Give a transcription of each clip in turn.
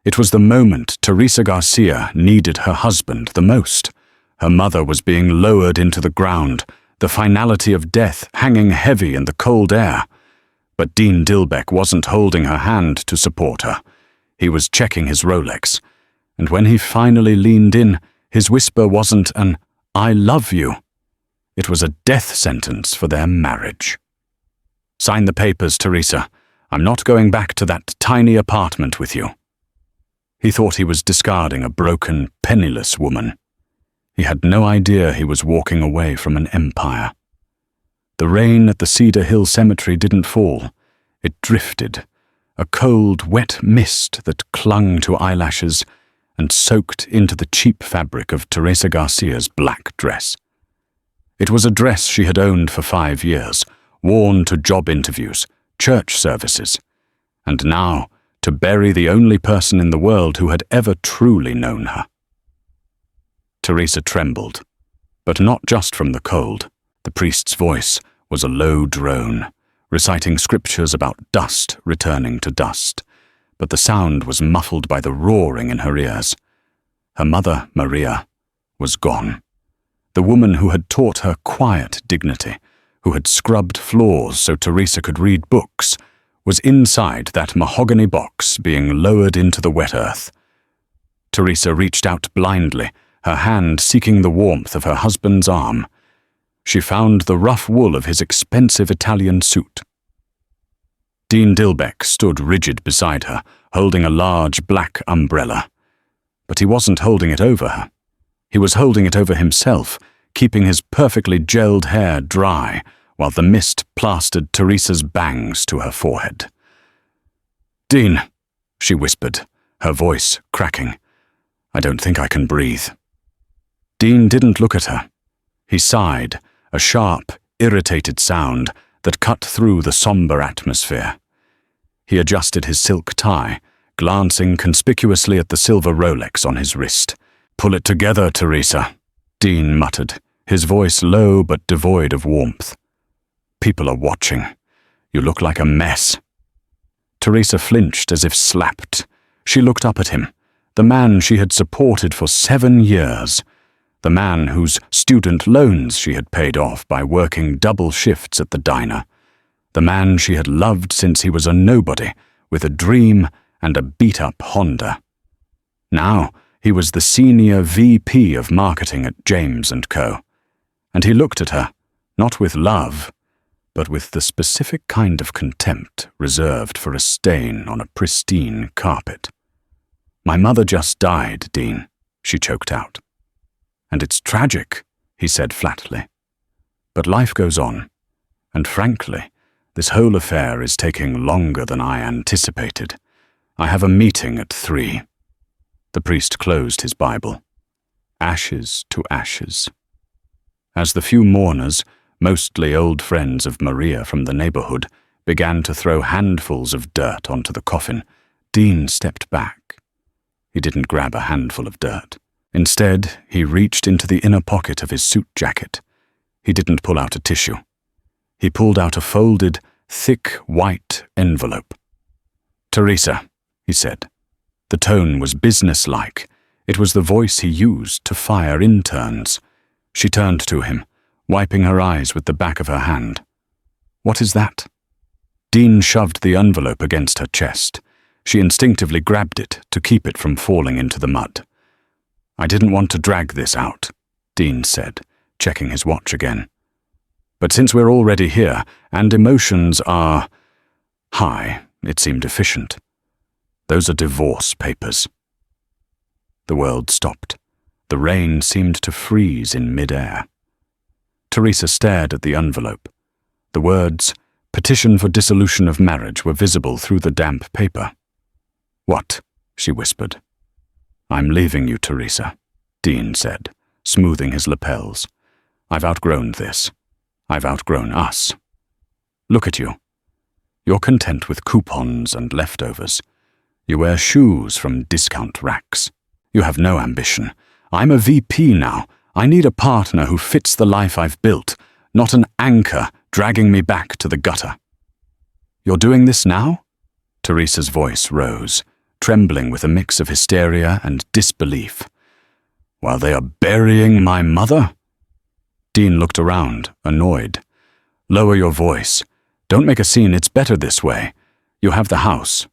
It was the moment Teresa Garcia needed her husband the most. Her mother was being lowered into the ground, the finality of death hanging heavy in the cold air. But Dean Dilbeck wasn't holding her hand to support her. He was checking his Rolex, and when he finally leaned in, his whisper wasn't an "I love you." It was a death sentence for their marriage. "Sign the papers, Teresa. I'm not going back to that tiny apartment with you." He thought he was discarding a broken, penniless woman. He had no idea he was walking away from an empire. The rain at the Cedar Hill Cemetery didn't fall. It drifted, a cold, wet mist that clung to eyelashes and soaked into the cheap fabric of Teresa Garcia's black dress. It was a dress she had owned for 5 years, worn to job interviews, church services, and now to bury the only person in the world who had ever truly known her. Teresa trembled, but not just from the cold. The priest's voice was a low drone, reciting scriptures about dust returning to dust, but the sound was muffled by the roaring in her ears. Her mother, Maria, was gone. The woman who had taught her quiet dignity, who had scrubbed floors so Teresa could read books, was inside that mahogany box being lowered into the wet earth. Teresa reached out blindly, her hand seeking the warmth of her husband's arm. She found the rough wool of his expensive Italian suit. Dean Dilbeck stood rigid beside her, holding a large black umbrella. But he wasn't holding it over her. He was holding it over himself, keeping his perfectly gelled hair dry, while the mist plastered Teresa's bangs to her forehead. "Dean," she whispered, her voice cracking. "I don't think I can breathe." Dean didn't look at her. He sighed, a sharp, irritated sound that cut through the somber atmosphere. He adjusted his silk tie, glancing conspicuously at the silver Rolex on his wrist. "Pull it together, Teresa," Dean muttered, his voice low but devoid of warmth. "People are watching. You look like a mess." Teresa flinched as if slapped. She looked up at him, the man she had supported for 7 years, the man whose student loans she had paid off by working double shifts at the diner, the man she had loved since he was a nobody with a dream and a beat-up Honda. Now he was the senior VP of marketing at James & Co. And he looked at her, not with love, but with the specific kind of contempt reserved for a stain on a pristine carpet. "My mother just died, Dean," she choked out. "And it's tragic," he said flatly. "But life goes on, and frankly, this whole affair is taking longer than I anticipated. I have a meeting at 3. The priest closed his Bible. Ashes to ashes. As the few mourners, mostly old friends of Maria from the neighborhood, began to throw handfuls of dirt onto the coffin, Dean stepped back. He didn't grab a handful of dirt. Instead, he reached into the inner pocket of his suit jacket. He didn't pull out a tissue. He pulled out a folded, thick, white envelope. "Teresa," he said. The tone was businesslike. It was the voice he used to fire interns. She turned to him, wiping her eyes with the back of her hand. "What is that?" Dean shoved the envelope against her chest. She instinctively grabbed it to keep it from falling into the mud. "I didn't want to drag this out," Dean said, checking his watch again. "But since we're already here, and emotions are high, it seemed efficient. Those are divorce papers." The world stopped. The rain seemed to freeze in mid-air. Teresa stared at the envelope. The words, "Petition for dissolution of marriage," were visible through the damp paper. "What?" she whispered. "I'm leaving you, Teresa," Dean said, smoothing his lapels. "I've outgrown this. I've outgrown us. Look at you. You're content with coupons and leftovers. You wear shoes from discount racks. You have no ambition. I'm a VP now. I need a partner who fits the life I've built, not an anchor dragging me back to the gutter." "You're doing this now?" Teresa's voice rose, trembling with a mix of hysteria and disbelief. "While they are burying my mother?" Dean looked around, annoyed. "Lower your voice. Don't make a scene, it's better this way. You have the house.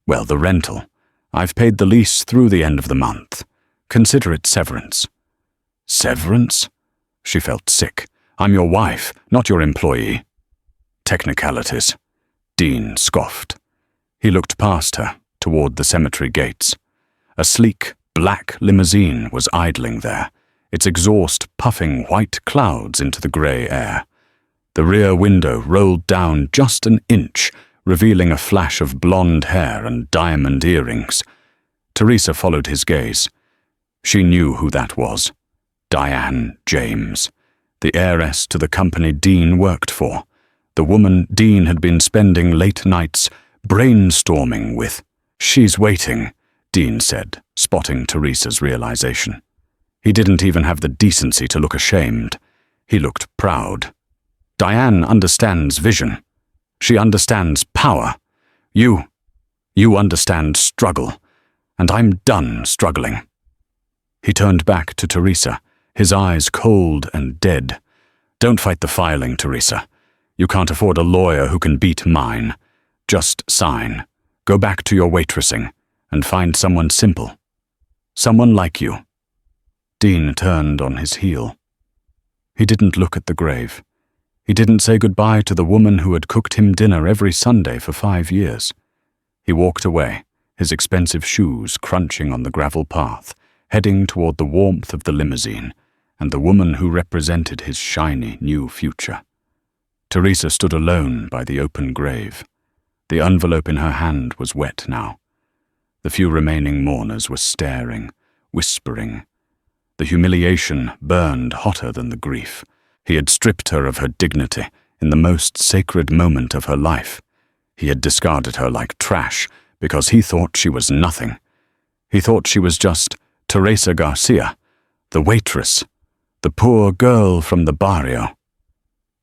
Well, the rental. I've paid the lease through the end of the month. Consider it severance." "Severance?" She felt sick. "I'm your wife, not your employee." "Technicalities," Dean scoffed. He looked past her, toward the cemetery gates. A sleek, black limousine was idling there, its exhaust puffing white clouds into the grey air. The rear window rolled down just an inch, revealing a flash of blonde hair and diamond earrings. Teresa followed his gaze. She knew who that was. Diane James, the heiress to the company Dean worked for, the woman Dean had been spending late nights brainstorming with. "She's waiting," Dean said, spotting Teresa's realization. He didn't even have the decency to look ashamed. He looked proud. "Diane understands vision. She understands power. You understand struggle, and I'm done struggling." He turned back to Teresa, his eyes cold and dead. "Don't fight the filing, Teresa. You can't afford a lawyer who can beat mine. Just sign. Go back to your waitressing, and find someone simple. Someone like you." Dean turned on his heel. He didn't look at the grave. He didn't say goodbye to the woman who had cooked him dinner every Sunday for 5 years. He walked away, his expensive shoes crunching on the gravel path, heading toward the warmth of the limousine and the woman who represented his shiny new future. Teresa stood alone by the open grave. The envelope in her hand was wet now. The few remaining mourners were staring, whispering. The humiliation burned hotter than the grief. He had stripped her of her dignity in the most sacred moment of her life. He had discarded her like trash because he thought she was nothing. He thought she was just Teresa Garcia, the waitress, the poor girl from the barrio.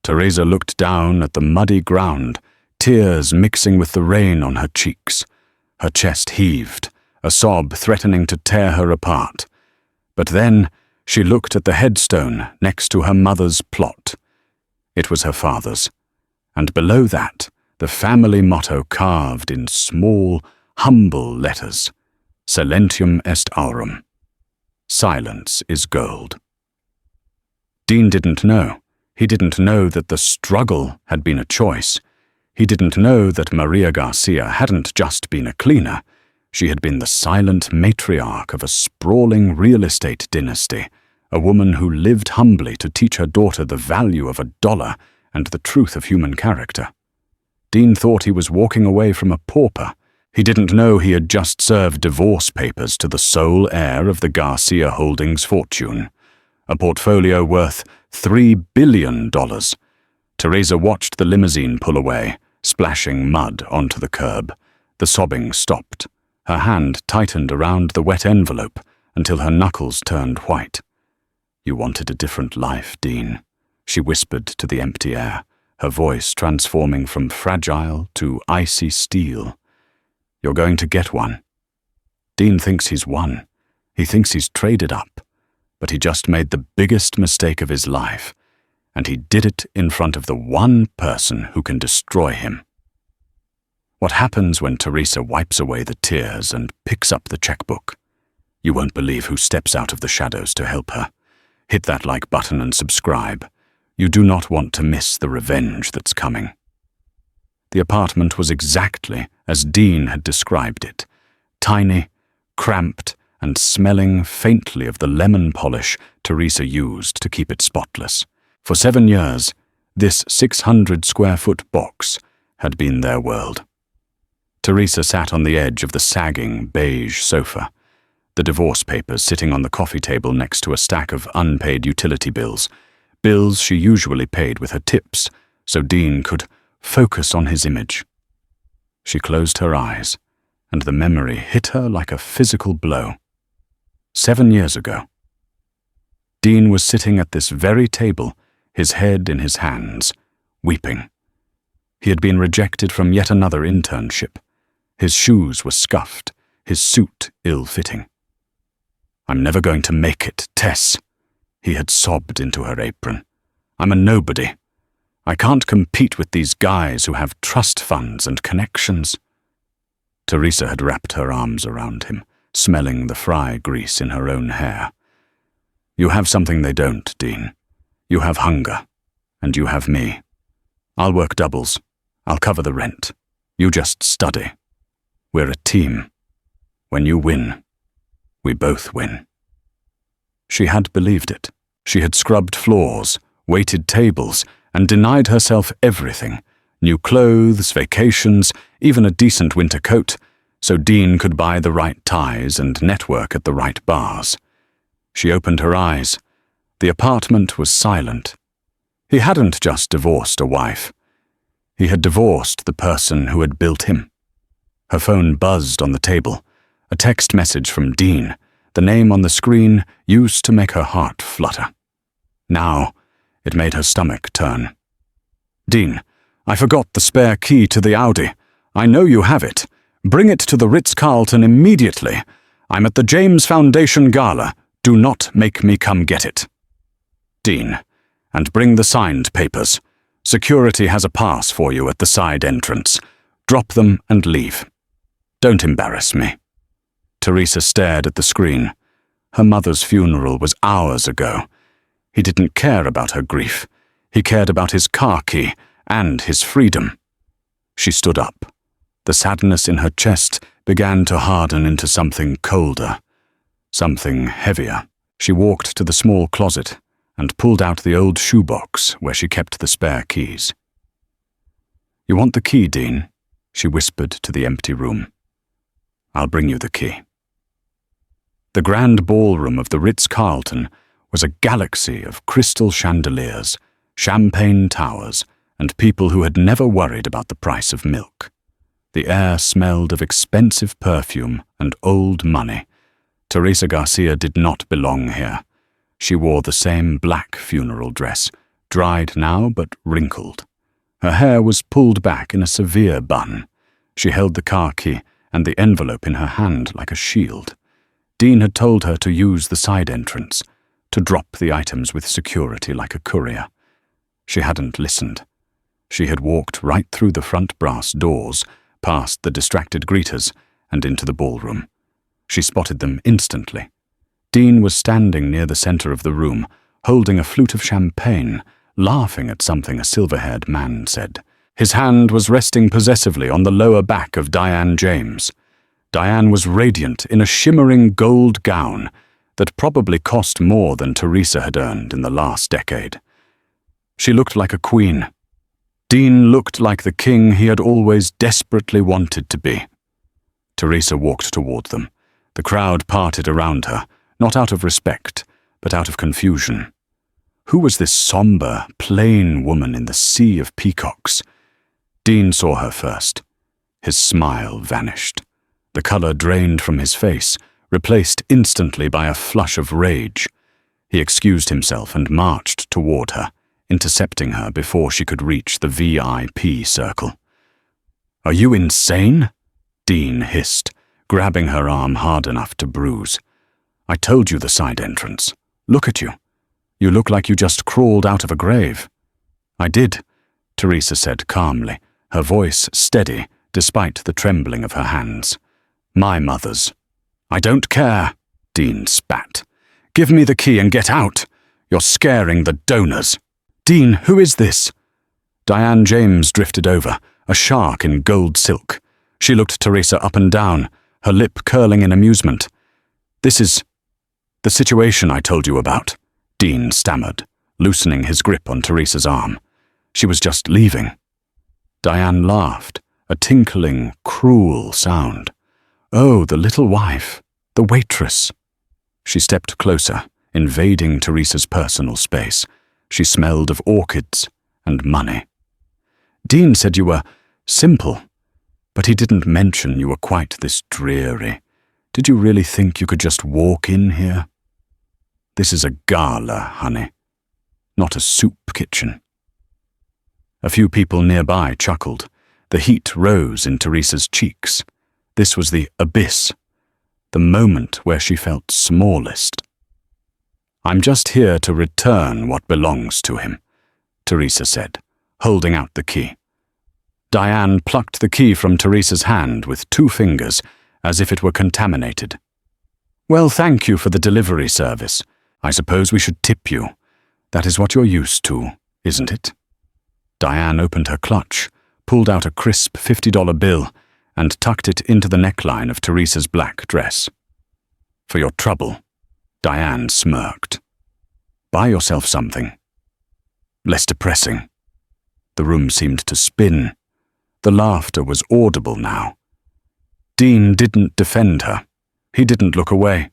Teresa looked down at the muddy ground, tears mixing with the rain on her cheeks. Her chest heaved, a sob threatening to tear her apart. But then she looked at the headstone next to her mother's plot. It was her father's, and below that, the family motto carved in small, humble letters, Silentium est aurum. Silence is gold. Dean didn't know. He didn't know that the struggle had been a choice. He didn't know that Maria Garcia hadn't just been a cleaner. She had been the silent matriarch of a sprawling real estate dynasty, a woman who lived humbly to teach her daughter the value of $1 and the truth of human character. Dean thought he was walking away from a pauper. He didn't know he had just served divorce papers to the sole heir of the Garcia Holdings fortune, a portfolio worth $3 billion. Teresa watched the limousine pull away, splashing mud onto the curb. The sobbing stopped. Her hand tightened around the wet envelope until her knuckles turned white. "You wanted a different life, Dean," she whispered to the empty air, her voice transforming from fragile to icy steel. "You're going to get one." Dean thinks he's won. He thinks he's traded up. But he just made the biggest mistake of his life, and he did it in front of the one person who can destroy him. What happens when Teresa wipes away the tears and picks up the checkbook? You won't believe who steps out of the shadows to help her. Hit that like button and subscribe. You do not want to miss the revenge that's coming. The apartment was exactly as Dean had described it. Tiny, cramped, and smelling faintly of the lemon polish Teresa used to keep it spotless. For 7 years, this 600-square-foot box had been their world. Teresa sat on the edge of the sagging beige sofa, the divorce papers sitting on the coffee table next to a stack of unpaid utility bills she usually paid with her tips, so Dean could focus on his image. She closed her eyes, and the memory hit her like a physical blow. 7 years ago. Dean was sitting at this very table, his head in his hands, weeping. He had been rejected from yet another internship. His shoes were scuffed, his suit ill-fitting. "I'm never going to make it, Tess," he had sobbed into her apron. "I'm a nobody. I can't compete with these guys who have trust funds and connections." Teresa had wrapped her arms around him, smelling the fry grease in her own hair. "You have something they don't, Dean. You have hunger, and you have me. I'll work doubles. I'll cover the rent. You just study. We're a team. When you win, we both win." She had believed it. She had scrubbed floors, waited tables, and denied herself everything: new clothes, vacations, even a decent winter coat, so Dean could buy the right ties and network at the right bars. She opened her eyes. The apartment was silent. He hadn't just divorced a wife. He had divorced the person who had built him. Her phone buzzed on the table. A text message from Dean, the name on the screen used to make her heart flutter. Now, it made her stomach turn. "Dean, I forgot the spare key to the Audi. I know you have it. Bring it to the Ritz-Carlton immediately. I'm at the James Foundation Gala. Do not make me come get it." "Dean, and bring the signed papers. Security has a pass for you at the side entrance. Drop them and leave. Don't embarrass me." Teresa stared at the screen. Her mother's funeral was hours ago. He didn't care about her grief. He cared about his car key and his freedom. She stood up. The sadness in her chest began to harden into something colder, something heavier. She walked to the small closet and pulled out the old shoebox where she kept the spare keys. "You want the key, Dean?" she whispered to the empty room. "I'll bring you the key." The grand ballroom of the Ritz-Carlton was a galaxy of crystal chandeliers, champagne towers, and people who had never worried about the price of milk. The air smelled of expensive perfume and old money. Teresa Garcia did not belong here. She wore the same black funeral dress, dried now but wrinkled. Her hair was pulled back in a severe bun. She held the car key and the envelope in her hand like a shield. Dean had told her to use the side entrance, to drop the items with security like a courier. She hadn't listened. She had walked right through the front brass doors, past the distracted greeters, and into the ballroom. She spotted them instantly. Dean was standing near the center of the room, holding a flute of champagne, laughing at something a silver-haired man said. His hand was resting possessively on the lower back of Diane James. Diane was radiant in a shimmering gold gown that probably cost more than Teresa had earned in the last decade. She looked like a queen. Dean looked like the king he had always desperately wanted to be. Teresa walked toward them. The crowd parted around her, not out of respect, but out of confusion. Who was this somber, plain woman in the sea of peacocks? Dean saw her first. His smile vanished. The color drained from his face, replaced instantly by a flush of rage. He excused himself and marched toward her, intercepting her before she could reach the VIP circle. "Are you insane?" Dean hissed, grabbing her arm hard enough to bruise. "I told you the side entrance. Look at you. You look like you just crawled out of a grave." "I did," Teresa said calmly, her voice steady despite the trembling of her hands. "My mother's." "I don't care," Dean spat. "Give me the key and get out. You're scaring the donors." "Dean, who is this?" Diane James drifted over, a shark in gold silk. She looked Teresa up and down, her lip curling in amusement. "This is the situation I told you about," Dean stammered, loosening his grip on Teresa's arm. "She was just leaving." Diane laughed, a tinkling, cruel sound. "Oh, the little wife, the waitress." She stepped closer, invading Teresa's personal space. She smelled of orchids and money. "Dean said you were simple, but he didn't mention you were quite this dreary. Did you really think you could just walk in here? This is a gala, honey, not a soup kitchen." A few people nearby chuckled. The heat rose in Teresa's cheeks. This was the abyss, the moment where she felt smallest. "I'm just here to return what belongs to him," Teresa said, holding out the key. Diane plucked the key from Teresa's hand with 2 fingers, as if it were contaminated. "Well, thank you for the delivery service. I suppose we should tip you. That is what you're used to, isn't it?" Diane opened her clutch, pulled out a crisp $50 bill, and tucked it into the neckline of Teresa's black dress. "For your trouble," Diane smirked. "Buy yourself something. Less depressing." The room seemed to spin. The laughter was audible now. Dean didn't defend her. He didn't look away.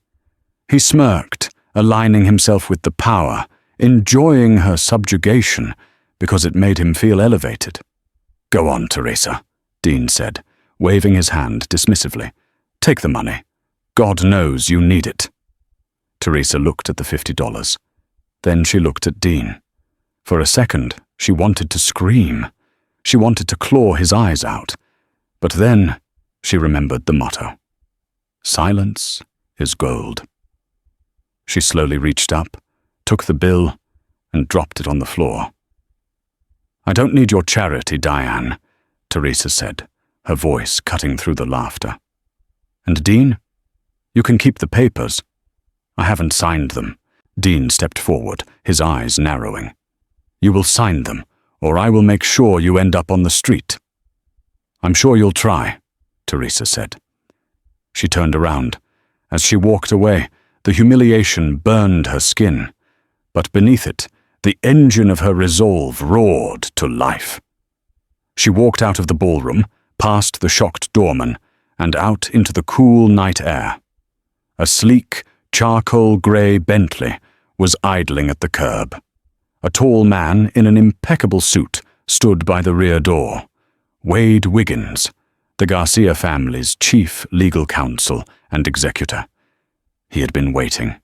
He smirked, aligning himself with the power, enjoying her subjugation because it made him feel elevated. "Go on, Teresa," Dean said, waving his hand dismissively. "Take the money. God knows you need it." Teresa looked at the $50. Then she looked at Dean. For a second, she wanted to scream. She wanted to claw his eyes out. But then she remembered the motto. Silence is gold. She slowly reached up, took the bill, and dropped it on the floor. "I don't need your charity, Diane," Teresa said, her voice cutting through the laughter. "And Dean, you can keep the papers. I haven't signed them." Dean stepped forward, his eyes narrowing. "You will sign them, or I will make sure you end up on the street." "I'm sure you'll try," Teresa said. She turned around. As she walked away, the humiliation burned her skin, but beneath it, the engine of her resolve roared to life. She walked out of the ballroom, past the shocked doorman, and out into the cool night air. A sleek, charcoal-grey Bentley was idling at the curb. A tall man in an impeccable suit stood by the rear door. Wade Wiggins, the Garcia family's chief legal counsel and executor. He had been waiting.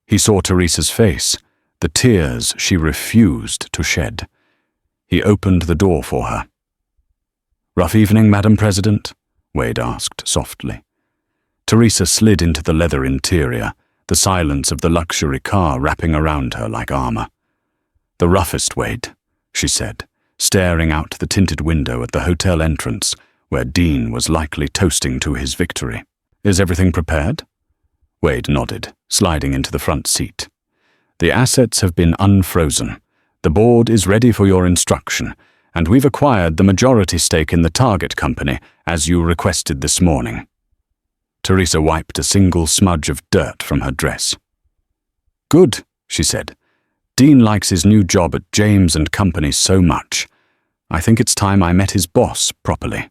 He saw Teresa's face, the tears she refused to shed. He opened the door for her. "Rough evening, Madam President?" Wade asked softly. Teresa slid into the leather interior, the silence of the luxury car wrapping around her like armor. "The roughest, Wade," she said, staring out the tinted window at the hotel entrance, where Dean was likely toasting to his victory. "Is everything prepared?" Wade nodded, sliding into the front seat. "The assets have been unfrozen. The board is ready for your instruction, and we've acquired the majority stake in the target company, as you requested this morning." Teresa wiped a single smudge of dirt from her dress. "Good," she said. "Dean likes his new job at James and Company so much. I think it's time I met his boss properly."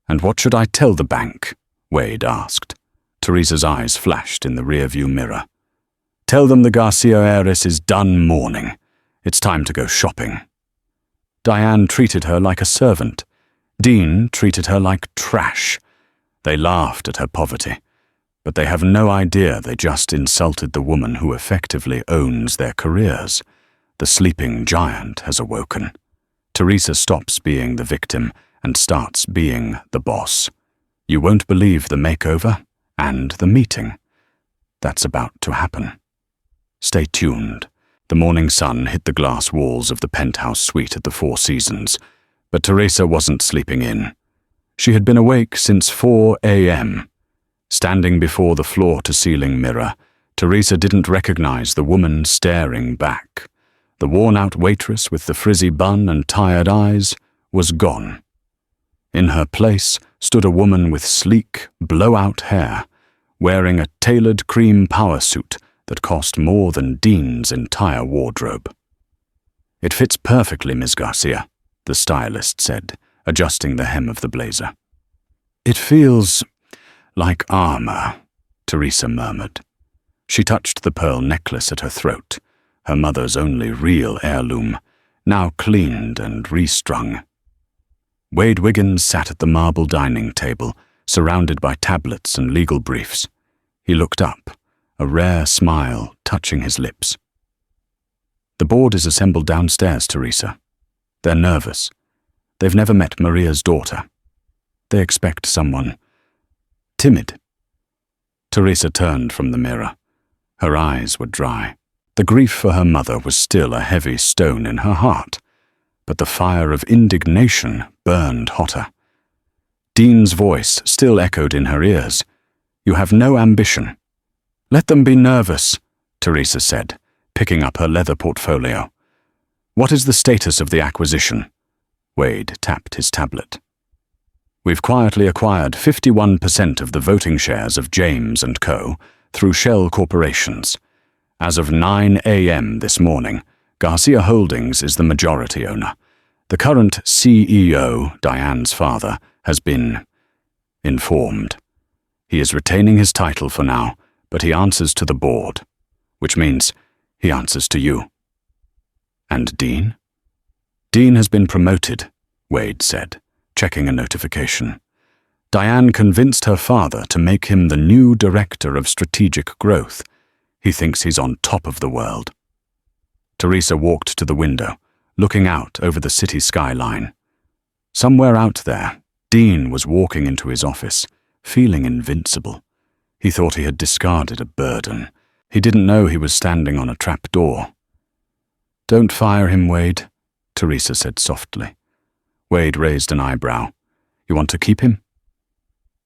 "And what should I tell the bank?" Wade asked. Teresa's eyes flashed in the rearview mirror. "Tell them the Garcia heiress is done mourning. It's time to go shopping." Diane treated her like a servant. Dean treated her like trash. They laughed at her poverty, but they have no idea they just insulted the woman who effectively owns their careers. The sleeping giant has awoken. Teresa stops being the victim and starts being the boss. You won't believe the makeover and the meeting. That's about to happen. Stay tuned. The morning sun hit the glass walls of the penthouse suite at the Four Seasons, but Teresa wasn't sleeping in. She had been awake since 4 a.m. Standing before the floor-to-ceiling mirror, Teresa didn't recognize the woman staring back. The worn-out waitress with the frizzy bun and tired eyes was gone. In her place stood a woman with sleek, blowout hair, wearing a tailored cream power suit that cost more than Dean's entire wardrobe. "It fits perfectly, Miss Garcia," the stylist said, adjusting the hem of the blazer. "It feels like armor," Teresa murmured. She touched the pearl necklace at her throat, her mother's only real heirloom, now cleaned and restrung. Wade Wiggins sat at the marble dining table, surrounded by tablets and legal briefs. He looked up, a rare smile touching his lips. "The board is assembled downstairs, Teresa. They're nervous. They've never met Maria's daughter. They expect someone timid. Teresa turned from the mirror. Her eyes were dry. The grief for her mother was still a heavy stone in her heart, but the fire of indignation burned hotter. Dean's voice still echoed in her ears. "You have no ambition." "Let them be nervous," Teresa said, picking up her leather portfolio. "What is the status of the acquisition?" Wade tapped his tablet. "We've quietly acquired 51% of the voting shares of James & Co. through shell corporations. As of 9 a.m. this morning, Garcia Holdings is the majority owner. The current CEO, Diane's father, has been informed. He is retaining his title for now, but he answers to the board, which means he answers to you." "And Dean?" "Dean has been promoted," Wade said, checking a notification. "Diane convinced her father to make him the new director of strategic growth. He thinks he's on top of the world." Teresa walked to the window, looking out over the city skyline. Somewhere out there, Dean was walking into his office, feeling invincible. He thought he had discarded a burden. He didn't know he was standing on a trap door. "Don't fire him, Wade," Teresa said softly. Wade raised an eyebrow. "You want to keep him?"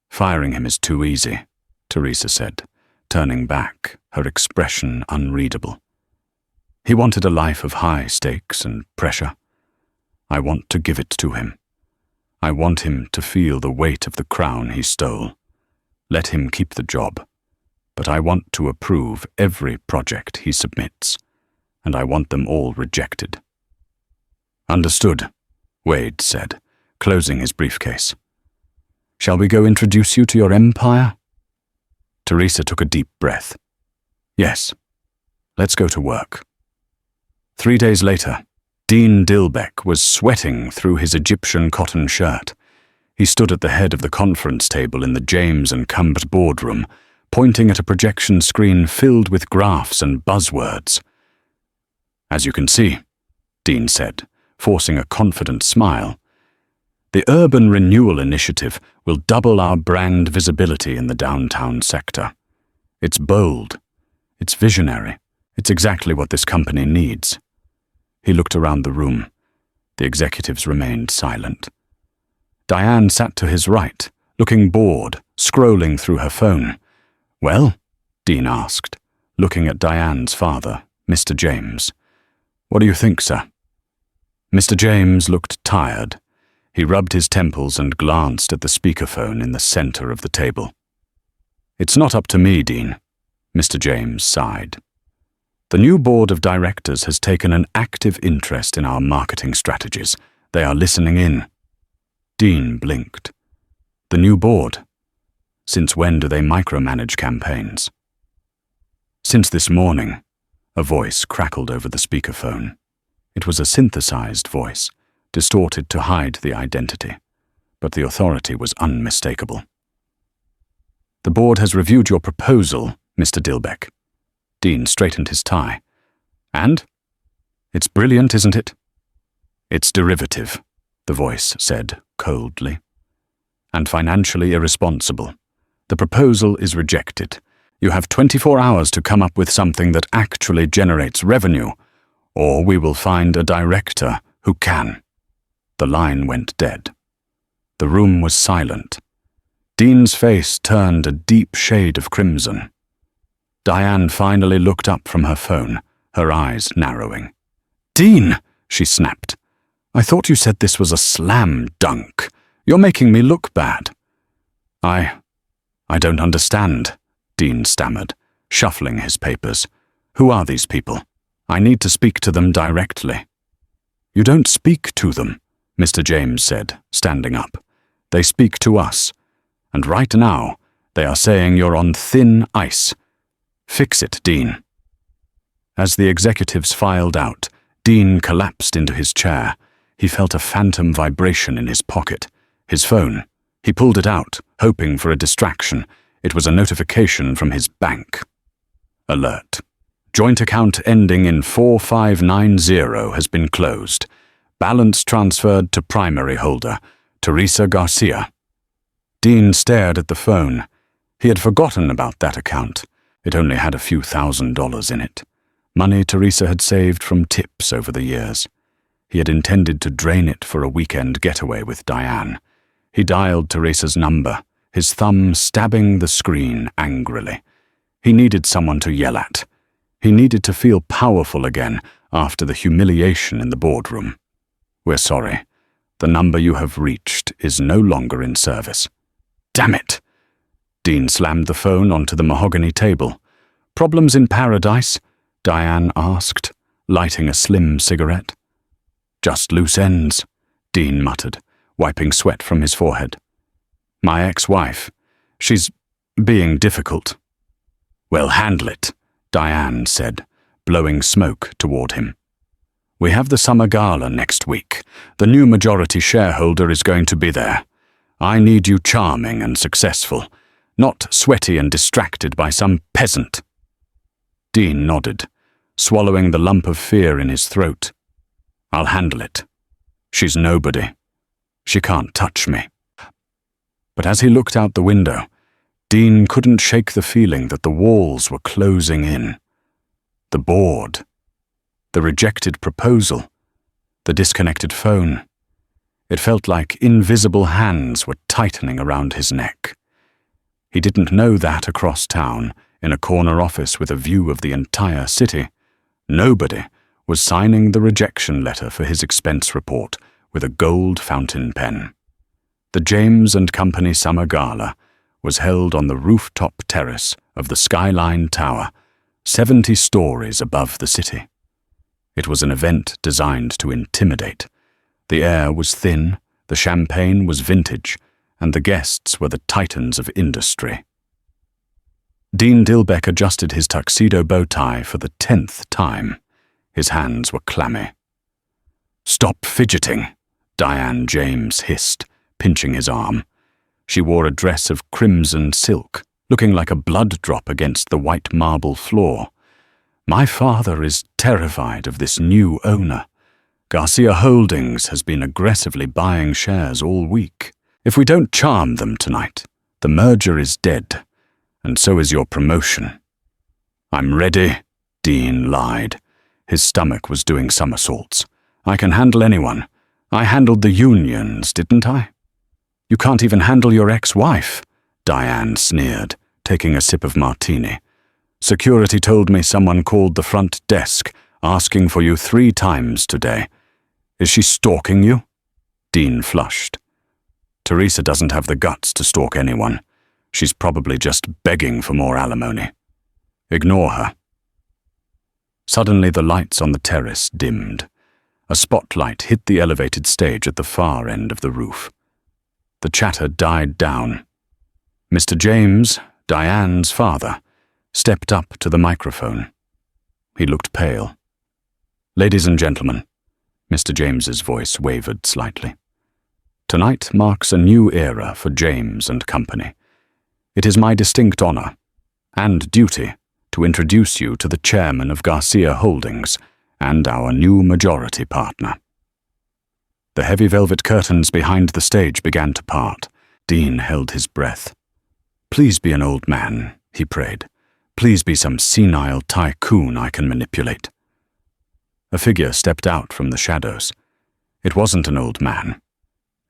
"Firing him is too easy," Teresa said, turning back, her expression unreadable. "He wanted a life of high stakes and pressure. I want to give it to him. I want him to feel the weight of the crown he stole. Let him keep the job, but I want to approve every project he submits, and I want them all rejected." "Understood," Wade said, closing his briefcase. "Shall we go introduce you to your empire?" Teresa took a deep breath. "Yes, let's go to work." 3 days later, Dean Dilbeck was sweating through his Egyptian cotton shirt. He stood at the head of the conference table in the James & Cumbert boardroom, pointing at a projection screen filled with graphs and buzzwords. "As you can see," Dean said, forcing a confident smile, "the Urban Renewal Initiative will double our brand visibility in the downtown sector. It's bold. It's visionary. It's exactly what this company needs." He looked around the room. The executives remained silent. Diane sat to his right, looking bored, scrolling through her phone. "Well?" Dean asked, looking at Diane's father, Mr. James. "What do you think, sir?" Mr. James looked tired. He rubbed his temples and glanced at the speakerphone in the center of the table. "It's not up to me, Dean," Mr. James sighed. "The new board of directors has taken an active interest in our marketing strategies. They are listening in." Dean blinked. "The new board? Since when do they micromanage campaigns?" "Since this morning," a voice crackled over the speakerphone. It was a synthesized voice, distorted to hide the identity, but the authority was unmistakable. "The board has reviewed your proposal, Mr. Dilbeck." Dean straightened his tie. "And? It's brilliant, isn't it?" "It's derivative," the voice said coldly. "And financially irresponsible. The proposal is rejected. You have 24 hours to come up with something that actually generates revenue, or we will find a director who can." The line went dead. The room was silent. Dean's face turned a deep shade of crimson. Diane finally looked up from her phone, her eyes narrowing. "Dean," she snapped. "I thought you said this was a slam dunk. You're making me look bad." I don't understand," Dean stammered, shuffling his papers. "Who are these people? I need to speak to them directly." "You don't speak to them," Mr. James said, standing up. "They speak to us. And right now, they are saying you're on thin ice. Fix it, Dean." As the executives filed out, Dean collapsed into his chair. He felt a phantom vibration in his pocket. His phone. He pulled it out, hoping for a distraction. It was a notification from his bank. Alert. Joint account ending in 4590 has been closed. Balance transferred to primary holder, Teresa Garcia. Dean stared at the phone. He had forgotten about that account. It only had a few $1,000s in it. Money Teresa had saved from tips over the years. He had intended to drain it for a weekend getaway with Diane. He dialed Teresa's number, his thumb stabbing the screen angrily. He needed someone to yell at. He needed to feel powerful again after the humiliation in the boardroom. "We're sorry. The number you have reached is no longer in service." "Damn it!" Dean slammed the phone onto the mahogany table. "Problems in paradise?" Diane asked, lighting a slim cigarette. "Just loose ends," Dean muttered, wiping sweat from his forehead. "My ex-wife. She's being difficult." "Well, handle it," Diane said, blowing smoke toward him. "We have the summer gala next week. The new majority shareholder is going to be there. I need you charming and successful, not sweaty and distracted by some peasant." Dean nodded, swallowing the lump of fear in his throat. "I'll handle it. She's nobody. She can't touch me." But as he looked out the window, Dean couldn't shake the feeling that the walls were closing in. The board, the rejected proposal, the disconnected phone. It felt like invisible hands were tightening around his neck. He didn't know that across town, in a corner office with a view of the entire city, nobody was signing the rejection letter for his expense report with a gold fountain pen. The James and Company Summer Gala was held on the rooftop terrace of the Skyline Tower, 70 stories above the city. It was an event designed to intimidate. The air was thin, the champagne was vintage, and the guests were the titans of industry. Dean Dilbeck adjusted his tuxedo bow tie for the 10th time. His hands were clammy. "Stop fidgeting," Diane James hissed, pinching his arm. She wore a dress of crimson silk, looking like a blood drop against the white marble floor. "My father is terrified of this new owner. Garcia Holdings has been aggressively buying shares all week. If we don't charm them tonight, the merger is dead, and so is your promotion." "I'm ready," Dean lied. His stomach was doing somersaults. "I can handle anyone. I handled the unions, didn't I?" "You can't even handle your ex-wife," Diane sneered, taking a sip of martini. "Security told me someone called the front desk, asking for you 3 times today. Is she stalking you?" Dean flushed. "Teresa doesn't have the guts to stalk anyone. She's probably just begging for more alimony. Ignore her." Suddenly the lights on the terrace dimmed. A spotlight hit the elevated stage at the far end of the roof. The chatter died down. Mr. James, Diane's father, stepped up to the microphone. He looked pale. "Ladies and gentlemen," Mr. James's voice wavered slightly. "Tonight marks a new era for James and Company. It is my distinct honor and duty to introduce you to the chairman of Garcia Holdings and our new majority partner." The heavy velvet curtains behind the stage began to part. Dean held his breath. "Please be an old man," he prayed. "Please be some senile tycoon I can manipulate." A figure stepped out from the shadows. It wasn't an old man.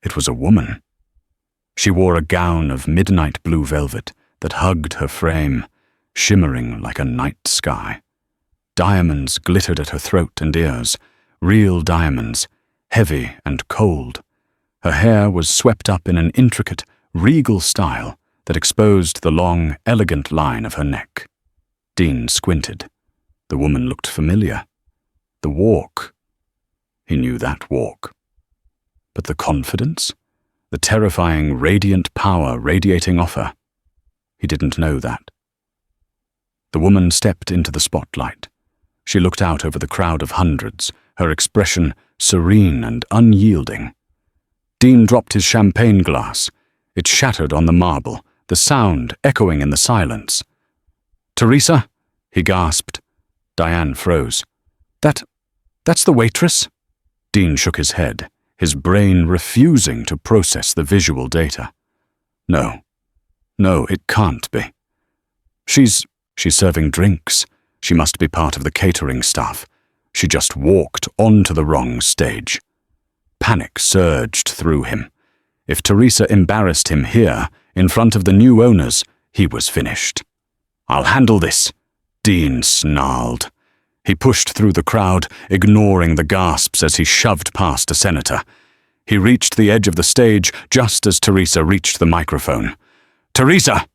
It was a woman. She wore a gown of midnight blue velvet that hugged her frame, shimmering like a night sky. Diamonds glittered at her throat and ears, real diamonds, heavy and cold. Her hair was swept up in an intricate, regal style that exposed the long, elegant line of her neck. Dean squinted. The woman looked familiar. The walk. He knew that walk. But the confidence? The terrifying, radiant power radiating off her? He didn't know that. The woman stepped into the spotlight. She looked out over the crowd of hundreds, her expression serene and unyielding. Dean dropped his champagne glass. It shattered on the marble, the sound echoing in the silence. "Teresa?" he gasped. Diane froze. That's the waitress?" Dean shook his head, his brain refusing to process the visual data. "No, No, it can't be. She's serving drinks. She must be part of the catering staff. She just walked onto the wrong stage. Panic surged through him. If Teresa embarrassed him here, in front of the new owners, he was finished. "I'll handle this," Dean snarled. He pushed through the crowd, ignoring the gasps as he shoved past a senator. He reached the edge of the stage just as Teresa reached the microphone. "Teresa!"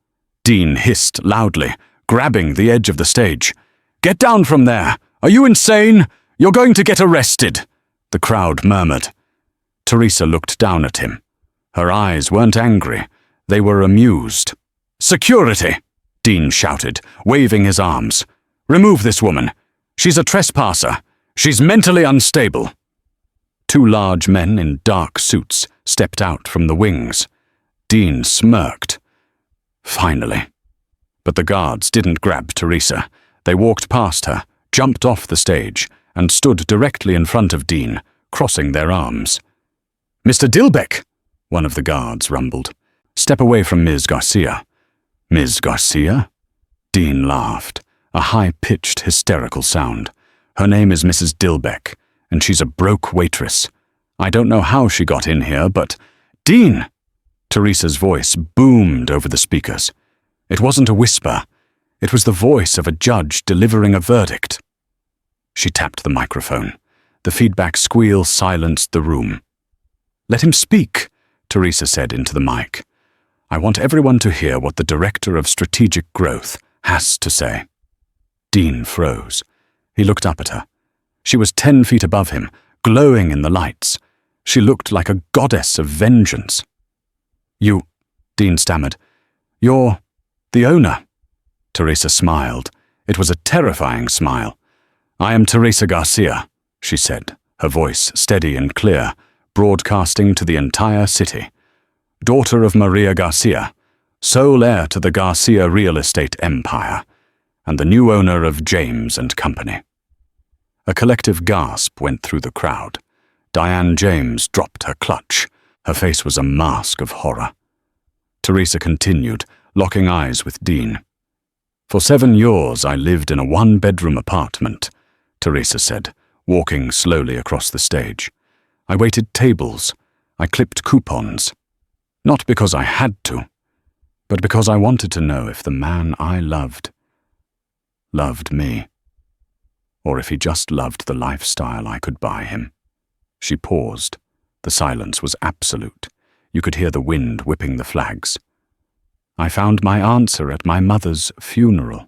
Dean hissed loudly, grabbing the edge of the stage. "Get down from there! Are you insane? You're going to get arrested!" The crowd murmured. Teresa looked down at him. Her eyes weren't angry. They were amused. "Security!" Dean shouted, waving his arms. "Remove this woman. She's a trespasser. She's mentally unstable." Two large men in dark suits stepped out from the wings. Dean smirked. Finally. But the guards didn't grab Teresa. They walked past her, jumped off the stage, and stood directly in front of Dean, crossing their arms. "Mr. Dilbeck," one of the guards rumbled. "Step away from Ms. Garcia." "Ms. Garcia?" Dean laughed, a high-pitched, hysterical sound. "Her name is Mrs. Dilbeck, and she's a broke waitress. I don't know how she got in here, but—" "Dean!" Teresa's voice boomed over the speakers. It wasn't a whisper. It was the voice of a judge delivering a verdict. She tapped the microphone. The feedback squeal silenced the room. "Let him speak," Teresa said into the mic. "I want everyone to hear what the Director of Strategic Growth has to say." Dean froze. He looked up at her. She was 10 feet above him, glowing in the lights. She looked like a goddess of vengeance. "You," Dean stammered. "You're the owner." Teresa smiled. It was a terrifying smile. "I am Teresa Garcia," she said, her voice steady and clear, broadcasting to the entire city. "Daughter of Maria Garcia, sole heir to the Garcia real estate empire, and the new owner of James and Company." A collective gasp went through the crowd. Diane James dropped her clutch. Her face was a mask of horror. Teresa continued, locking eyes with Dean. "For 7 years I lived in a 1-bedroom apartment," Teresa said, walking slowly across the stage. "I waited tables. I clipped coupons. Not because I had to, but because I wanted to know if the man I loved me, or if he just loved the lifestyle I could buy him." She paused. The silence was absolute. You could hear the wind whipping the flags. "I found my answer at my mother's funeral,"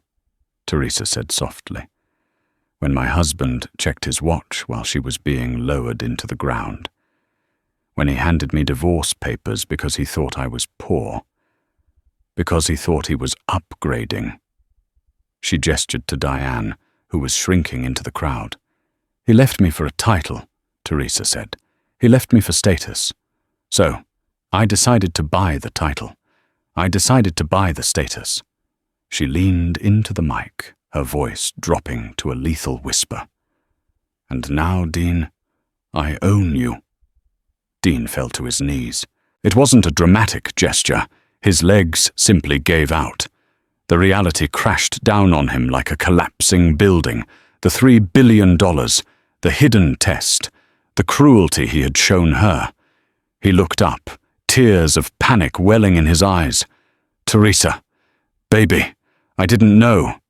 Teresa said softly, "when my husband checked his watch while she was being lowered into the ground. When he handed me divorce papers because he thought I was poor. Because he thought he was upgrading." She gestured to Diane, who was shrinking into the crowd. "He left me for a title," Teresa said. "He left me for status. So, I decided to buy the title. I decided to buy the status." She leaned into the mic, her voice dropping to a lethal whisper. "And now, Dean, I own you." Dean fell to his knees. It wasn't a dramatic gesture. His legs simply gave out. The reality crashed down on him like a collapsing building. The $3 billion, the hidden test, the cruelty he had shown her. He looked up, tears of panic welling in his eyes. "Teresa, baby, I didn't know.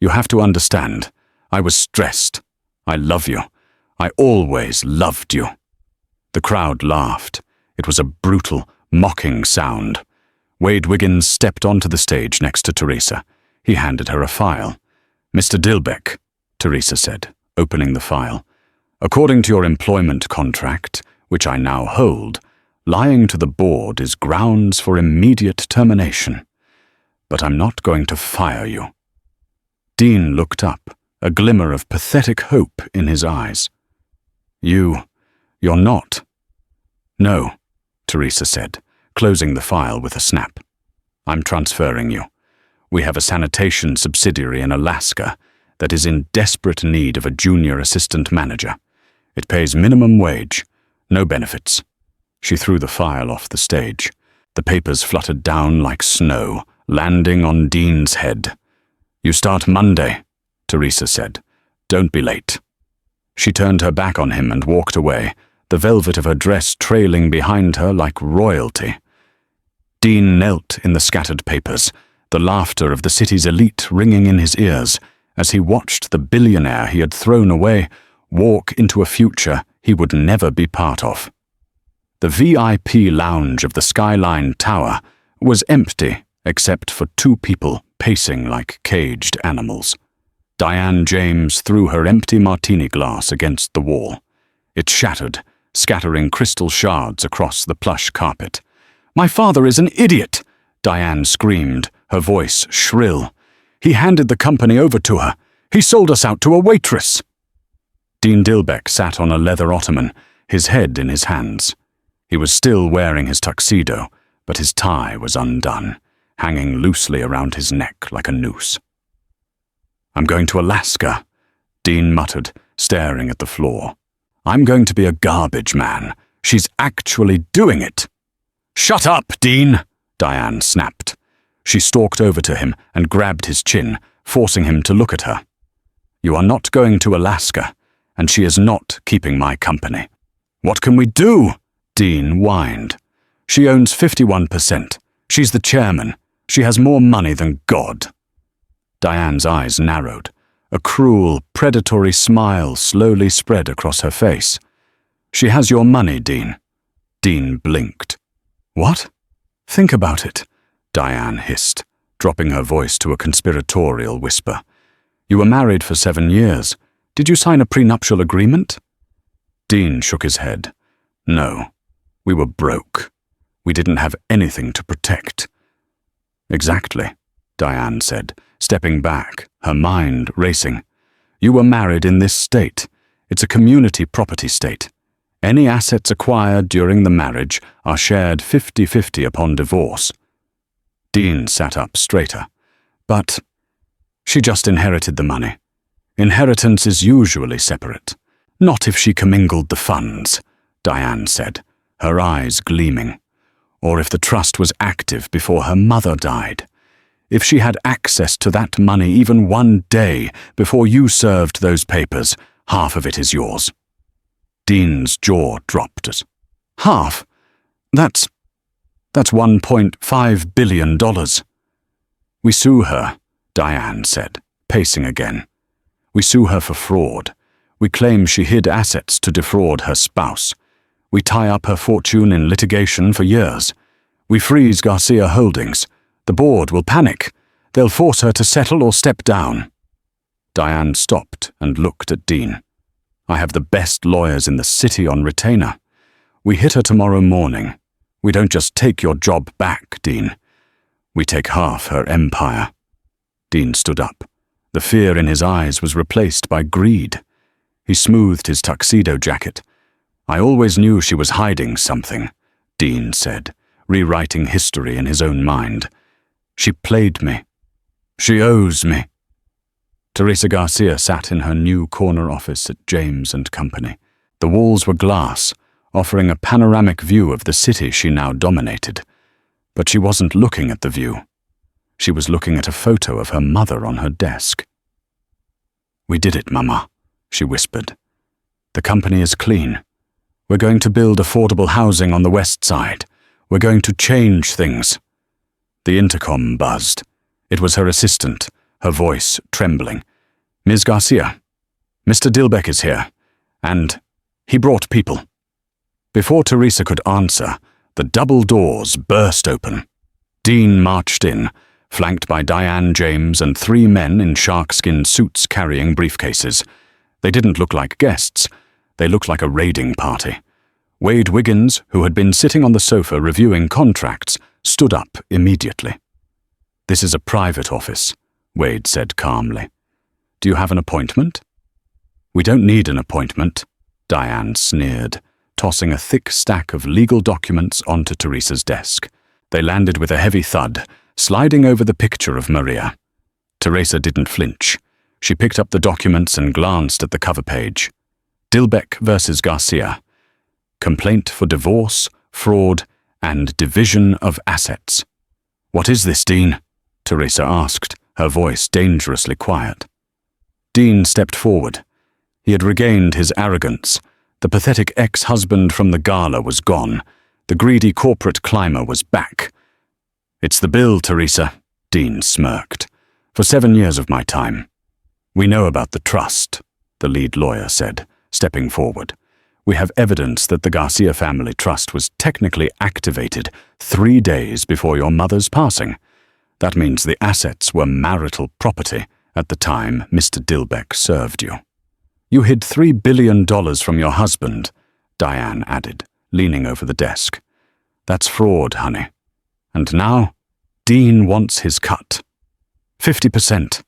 You have to understand. I was stressed. I love you. I always loved you." The crowd laughed. It was a brutal, mocking sound. Wade Wiggins stepped onto the stage next to Teresa. He handed her a file. "Mr. Dilbeck," Teresa said, opening the file. "According to your employment contract, which I now hold, lying to the board is grounds for immediate termination. But I'm not going to fire you." Dean looked up, a glimmer of pathetic hope in his eyes. You're not." "No," Teresa said, closing the file with a snap. "I'm transferring you. We have a sanitation subsidiary in Alaska that is in desperate need of a junior assistant manager. It pays minimum wage, no benefits." She threw the file off the stage. The papers fluttered down like snow, landing on Dean's head. "You start Monday," Teresa said. "Don't be late." She turned her back on him and walked away, the velvet of her dress trailing behind her like royalty. Dean knelt in the scattered papers, the laughter of the city's elite ringing in his ears, as he watched the billionaire he had thrown away walk into a future he would never be part of. The VIP lounge of the Skyline Tower was empty except for two people pacing like caged animals. Diane James threw her empty martini glass against the wall. It shattered, scattering crystal shards across the plush carpet. "My father is an idiot!" Diane screamed, her voice shrill. "He handed the company over to her. He sold us out to a waitress." Dean Dilbeck sat on a leather ottoman, his head in his hands. He was still wearing his tuxedo, but his tie was undone, hanging loosely around his neck like a noose. "I'm going to Alaska," Dean muttered, staring at the floor. "I'm going to be a garbage man. She's actually doing it." "Shut up, Dean!" Diane snapped. She stalked over to him and grabbed his chin, forcing him to look at her. "You are not going to Alaska, and she is not keeping my company." "What can we do?" Dean whined. "She owns 51%. She's the chairman. She has more money than God." Diane's eyes narrowed. A cruel, predatory smile slowly spread across her face. "She has your money, Dean." Dean blinked. "What?" "Think about it," Diane hissed, dropping her voice to a conspiratorial whisper. "You were married for 7 years. Did you sign a prenuptial agreement?" Dean shook his head. "No. We were broke. We didn't have anything to protect." "Exactly," Diane said, stepping back, her mind racing. "You were married in this state. It's a community property state. Any assets acquired during the marriage are shared 50-50 upon divorce." Dean sat up straighter. "But she just inherited the money. Inheritance is usually separate." "Not if she commingled the funds," Diane said, her eyes gleaming. "Or if the trust was active before her mother died. If she had access to that money even one day before you served those papers, half of it is yours." Dean's jaw dropped. "Half? That's $1.5 billion. "We sue her," Diane said, pacing again. "We sue her for fraud. We claim she hid assets to defraud her spouse. We tie up her fortune in litigation for years. We freeze Garcia Holdings. The board will panic. They'll force her to settle or step down." Diane stopped and looked at Dean. "I have the best lawyers in the city on retainer. We hit her tomorrow morning. We don't just take your job back, Dean. We take half her empire." Dean stood up. The fear in his eyes was replaced by greed. He smoothed his tuxedo jacket. "I always knew she was hiding something," Dean said, rewriting history in his own mind. "She played me. She owes me." Teresa Garcia sat in her new corner office at James & Company. The walls were glass, offering a panoramic view of the city she now dominated. But she wasn't looking at the view. She was looking at a photo of her mother on her desk. "We did it, Mama," she whispered. "The company is clean. We're going to build affordable housing on the west side. We're going to change things." The intercom buzzed. It was her assistant, her voice trembling. "Ms. Garcia, Mr. Dilbeck is here, and he brought people." Before Teresa could answer, the double doors burst open. Dean marched in, flanked by Diane James and 3 men in sharkskin suits carrying briefcases. They didn't look like guests. They looked like a raiding party. Wade Wiggins, who had been sitting on the sofa reviewing contracts, stood up immediately. "This is a private office," Wade said calmly. "Do you have an appointment?" "We don't need an appointment," Diane sneered, tossing a thick stack of legal documents onto Teresa's desk. They landed with a heavy thud, sliding over the picture of Maria. Teresa didn't flinch. She picked up the documents and glanced at the cover page. Dilbeck versus Garcia. Complaint for divorce, fraud, and division of assets. "What is this, Dean?" Teresa asked, her voice dangerously quiet. Dean stepped forward. He had regained his arrogance. The pathetic ex-husband from the gala was gone. The greedy corporate climber was back. "It's the bill, Teresa," Dean smirked. "For 7 years of my time." "We know about the trust," the lead lawyer said, stepping forward. "We have evidence that the Garcia family trust was technically activated 3 days before your mother's passing. That means the assets were marital property at the time Mr. Dilbeck served you. You hid $3 billion from your husband," Diane added, leaning over the desk. "That's fraud, honey. And now, Dean wants his cut. 50%,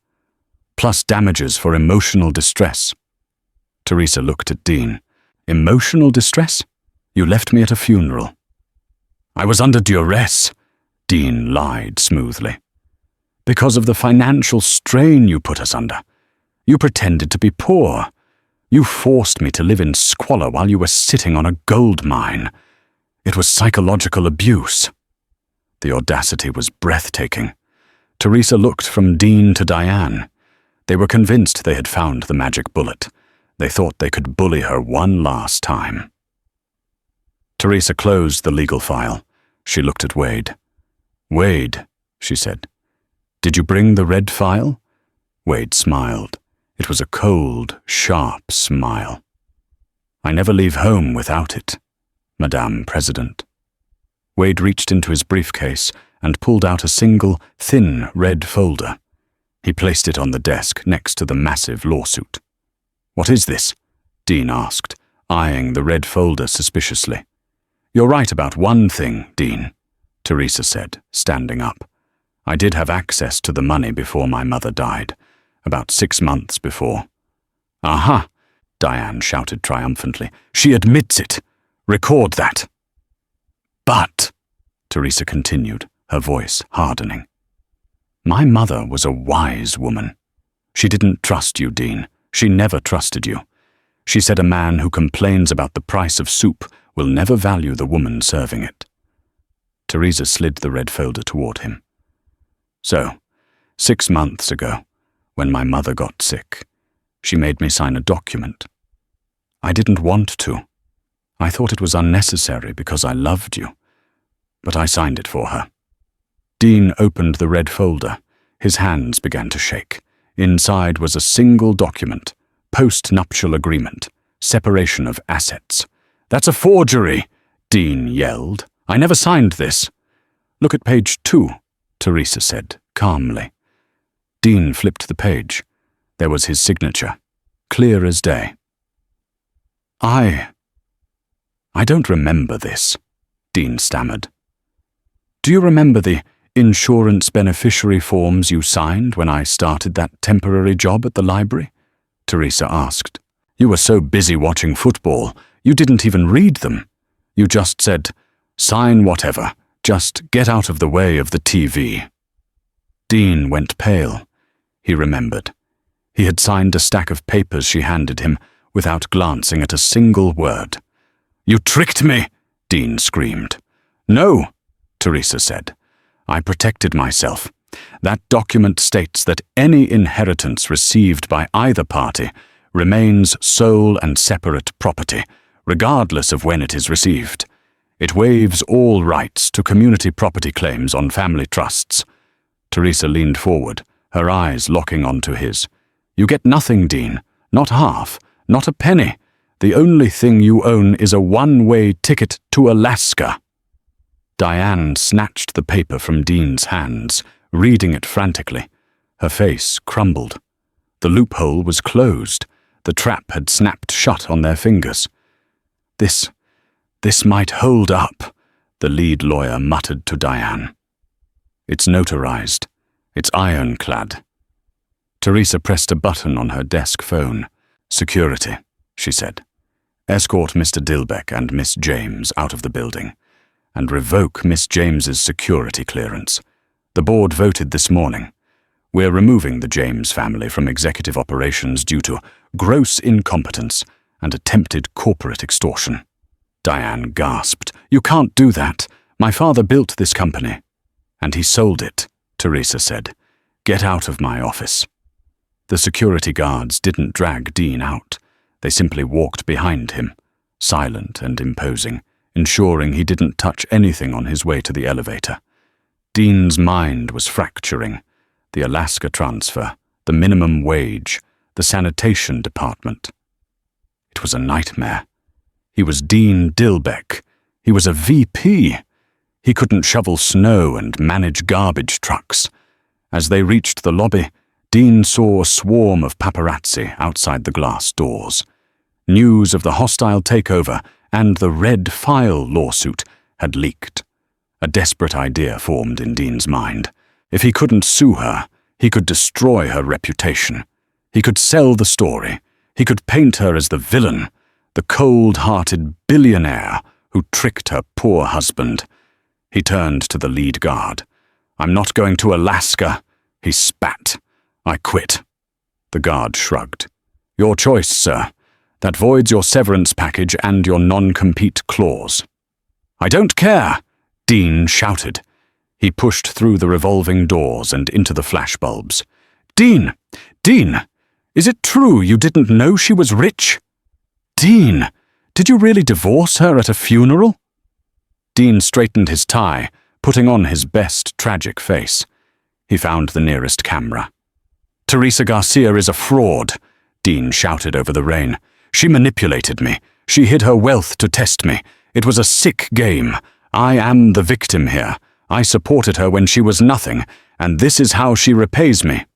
plus damages for emotional distress." Teresa looked at Dean. "Emotional distress? You left me at a funeral." "I was under duress," Dean lied smoothly. "Because of the financial strain you put us under. You pretended to be poor. You forced me to live in squalor while you were sitting on a gold mine. It was psychological abuse." The audacity was breathtaking. Teresa looked from Dean to Diane. They were convinced they had found the magic bullet. They thought they could bully her one last time. Teresa closed the legal file. She looked at Wade. "Wade," she said, "did you bring the red file?" Wade smiled. It was a cold, sharp smile. "I never leave home without it, Madame President." Wade reached into his briefcase and pulled out a single, thin red folder. He placed it on the desk next to the massive lawsuit. "What is this?" Dean asked, eyeing the red folder suspiciously. "You're right about one thing, Dean," Teresa said, standing up. "I did have access to the money before my mother died, about 6 months before." "Aha!" Diane shouted triumphantly. "She admits it. Record that." "But," Teresa continued, her voice hardening, "my mother was a wise woman. She didn't trust you, Dean. She never trusted you. She said a man who complains about the price of soup will never value the woman serving it." Teresa slid the red folder toward him. "So, 6 months ago, when my mother got sick, she made me sign a document. I didn't want to. I thought it was unnecessary because I loved you, but I signed it for her." Dean opened the red folder. His hands began to shake. Inside was a single document, post-nuptial agreement, separation of assets. "That's a forgery!" Dean yelled. "I never signed this." "Look at page 2, Teresa said, calmly. Dean flipped the page. There was his signature, clear as day. I don't remember this," Dean stammered. "Do you remember the insurance beneficiary forms you signed when I started that temporary job at the library?" Teresa asked. "You were so busy watching football, you didn't even read them. You just said, 'Sign whatever, just get out of the way of the TV.'" Dean went pale. He remembered. He had signed a stack of papers she handed him without glancing at a single word. "You tricked me!" Dean screamed. "No," Teresa said. "I protected myself. That document states that any inheritance received by either party remains sole and separate property, regardless of when it is received. It waives all rights to community property claims on family trusts." Teresa leaned forward, her eyes locking onto his. "You get nothing, Dean. Not half. Not a penny. The only thing you own is a one-way ticket to Alaska." Diane snatched the paper from Dean's hands, reading it frantically. Her face crumbled. The loophole was closed. The trap had snapped shut on their fingers. This might hold up," the lead lawyer muttered to Diane. "It's notarized. It's ironclad." Teresa pressed a button on her desk phone. "Security," she said. "Escort Mr. Dilbeck and Miss James out of the building, and revoke Miss James's security clearance. The board voted this morning. We're removing the James family from executive operations due to gross incompetence and attempted corporate extortion." Diane gasped. "You can't do that. My father built this company." "And he sold it," Teresa said. "Get out of my office." The security guards didn't drag Dean out. They simply walked behind him, silent and imposing, ensuring he didn't touch anything on his way to the elevator. Dean's mind was fracturing. The Alaska transfer, the minimum wage, the sanitation department. It was a nightmare. He was Dean Dilbeck. He was a VP. He couldn't shovel snow and manage garbage trucks. As they reached the lobby, Dean saw a swarm of paparazzi outside the glass doors. News of the hostile takeover and the Red File lawsuit had leaked. A desperate idea formed in Dean's mind. If he couldn't sue her, he could destroy her reputation. He could sell the story. He could paint her as the villain, the cold-hearted billionaire who tricked her poor husband. He turned to the lead guard. "I'm not going to Alaska," he spat. "I quit." The guard shrugged. "Your choice, sir. That voids your severance package and your non-compete clause." "I don't care," Dean shouted. He pushed through the revolving doors and into the flashbulbs. "Dean! Dean! Is it true you didn't know she was rich? Dean! Did you really divorce her at a funeral?" Dean straightened his tie, putting on his best tragic face. He found the nearest camera. "Teresa Garcia is a fraud," Dean shouted over the rain. "She manipulated me. She hid her wealth to test me. It was a sick game. I am the victim here. I supported her when she was nothing, and this is how she repays me."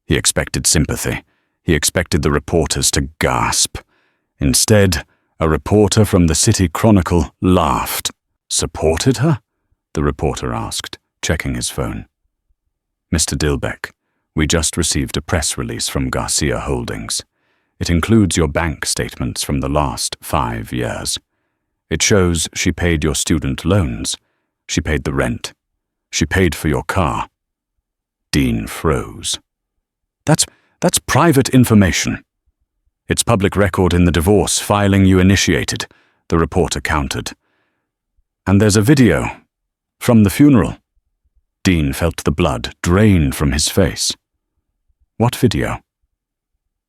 He expected sympathy. He expected the reporters to gasp. Instead, a reporter from the City Chronicle laughed. "Supported her?" the reporter asked, checking his phone. "Mr. Dilbeck, we just received a press release from Garcia Holdings. It includes your bank statements from the last 5 years. It shows she paid your student loans. She paid the rent. She paid for your car." Dean froze. That's private information." "It's public record in the divorce filing you initiated," the reporter countered. "And there's a video from the funeral." Dean felt the blood drain from his face. "What video?"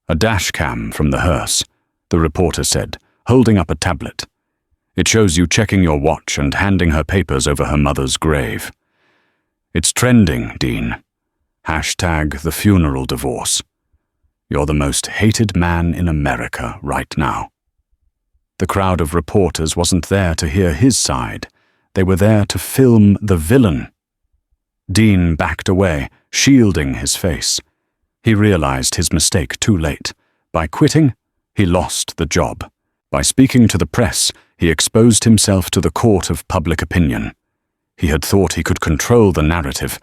"A dash cam from the hearse," the reporter said, holding up a tablet. "It shows you checking your watch and handing her papers over her mother's grave. It's trending, Dean. #TheFuneralDivorce. You're the most hated man in America right now." The crowd of reporters wasn't there to hear his side. They were there to film the villain. Dean backed away, shielding his face. He realized his mistake too late. By quitting, he lost the job. By speaking to the press, he exposed himself to the court of public opinion. He had thought he could control the narrative,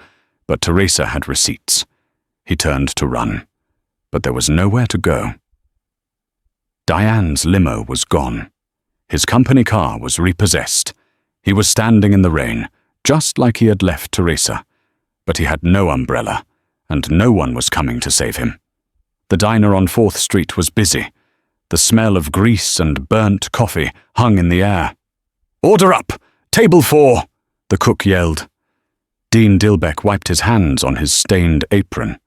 but Teresa had receipts. He turned to run, but there was nowhere to go. Diane's limo was gone. His company car was repossessed. He was standing in the rain, just like he had left Teresa, but he had no umbrella, and no one was coming to save him. The diner on 4th Street was busy. The smell of grease and burnt coffee hung in the air. "Order up! Table 4!" the cook yelled. Dean Dilbeck wiped his hands on his stained apron.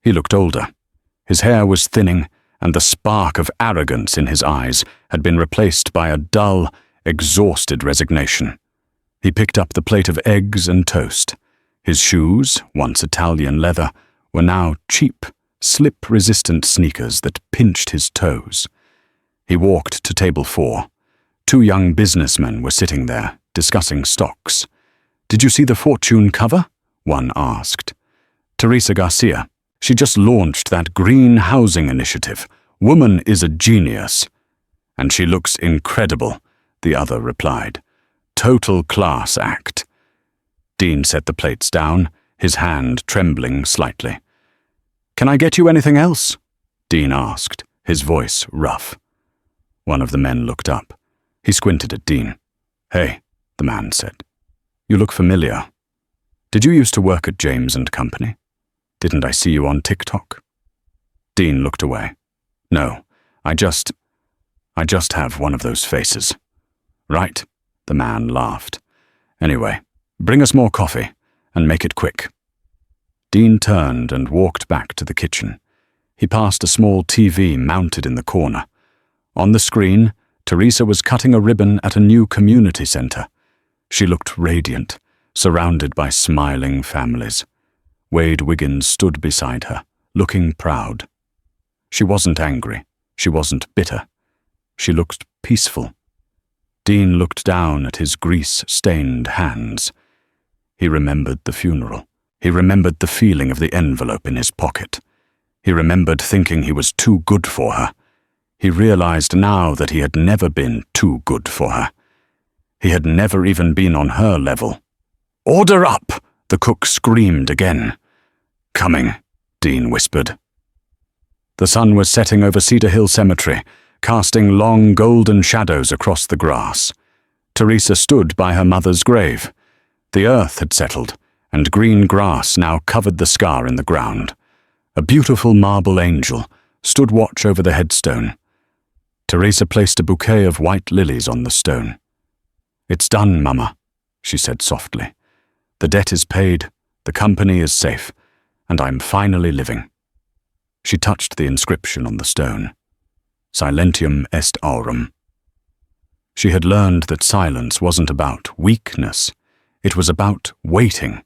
He looked older. His hair was thinning, and the spark of arrogance in his eyes had been replaced by a dull, exhausted resignation. He picked up the plate of eggs and toast. His shoes, once Italian leather, were now cheap, slip-resistant sneakers that pinched his toes. He walked to table 4. 2 young businessmen were sitting there, discussing stocks. "Did you see the Fortune cover?" one asked. "Teresa Garcia. She just launched that green housing initiative. Woman is a genius." "And she looks incredible," the other replied. "Total class act." Dean set the plates down, his hand trembling slightly. "Can I get you anything else?" Dean asked, his voice rough. One of the men looked up. He squinted at Dean. "Hey," the man said. "You look familiar. Did you used to work at James & Company? Didn't I see you on TikTok?" Dean looked away. "No, I just have one of those faces." "Right," the man laughed. "Anyway, bring us more coffee, and make it quick." Dean turned and walked back to the kitchen. He passed a small TV mounted in the corner. On the screen, Teresa was cutting a ribbon at a new community center. She looked radiant, surrounded by smiling families. Wade Wiggins stood beside her, looking proud. She wasn't angry. She wasn't bitter. She looked peaceful. Dean looked down at his grease-stained hands. He remembered the funeral. He remembered the feeling of the envelope in his pocket. He remembered thinking he was too good for her. He realized now that he had never been too good for her. He had never even been on her level. "Order up!" the cook screamed again. "Coming," Dean whispered. The sun was setting over Cedar Hill Cemetery, casting long golden shadows across the grass. Teresa stood by her mother's grave. The earth had settled, and green grass now covered the scar in the ground. A beautiful marble angel stood watch over the headstone. Teresa placed a bouquet of white lilies on the stone. "It's done, Mama," she said softly. "The debt is paid, the company is safe, and I'm finally living." She touched the inscription on the stone. Silentium est aurum. She had learned that silence wasn't about weakness. It was about waiting.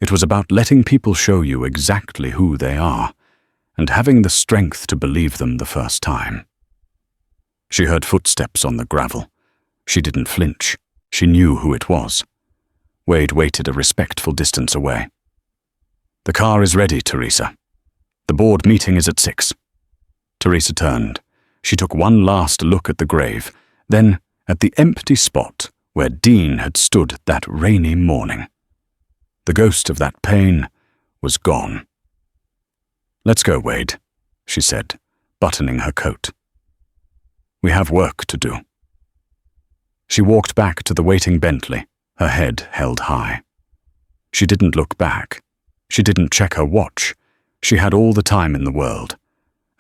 It was about letting people show you exactly who they are, and having the strength to believe them the first time. She heard footsteps on the gravel. She didn't flinch. She knew who it was. Wade waited a respectful distance away. "The car is ready, Teresa. The board meeting is at 6. Teresa turned. She took one last look at the grave, then at the empty spot where Dean had stood that rainy morning. The ghost of that pain was gone. "Let's go, Wade," she said, buttoning her coat. "We have work to do." She walked back to the waiting Bentley, her head held high. She didn't look back. She didn't check her watch. She had all the time in the world,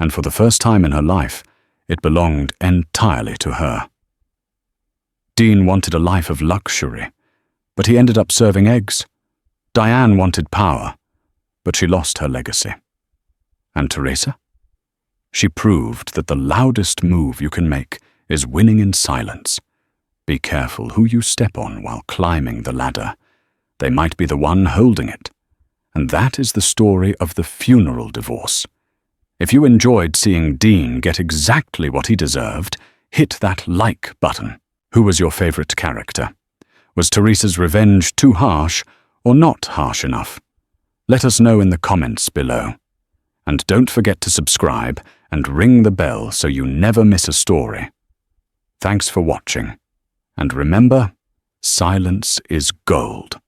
and for the first time in her life, it belonged entirely to her. Dean wanted a life of luxury, but he ended up serving eggs. Diane wanted power, but she lost her legacy. And Teresa? She proved that the loudest move you can make is winning in silence. Be careful who you step on while climbing the ladder. They might be the one holding it. And that is the story of the funeral divorce. If you enjoyed seeing Dean get exactly what he deserved, hit that like button. Who was your favorite character? Was Teresa's revenge too harsh or not harsh enough? Let us know in the comments below. And don't forget to subscribe and ring the bell so you never miss a story. Thanks for watching. And remember, silence is gold.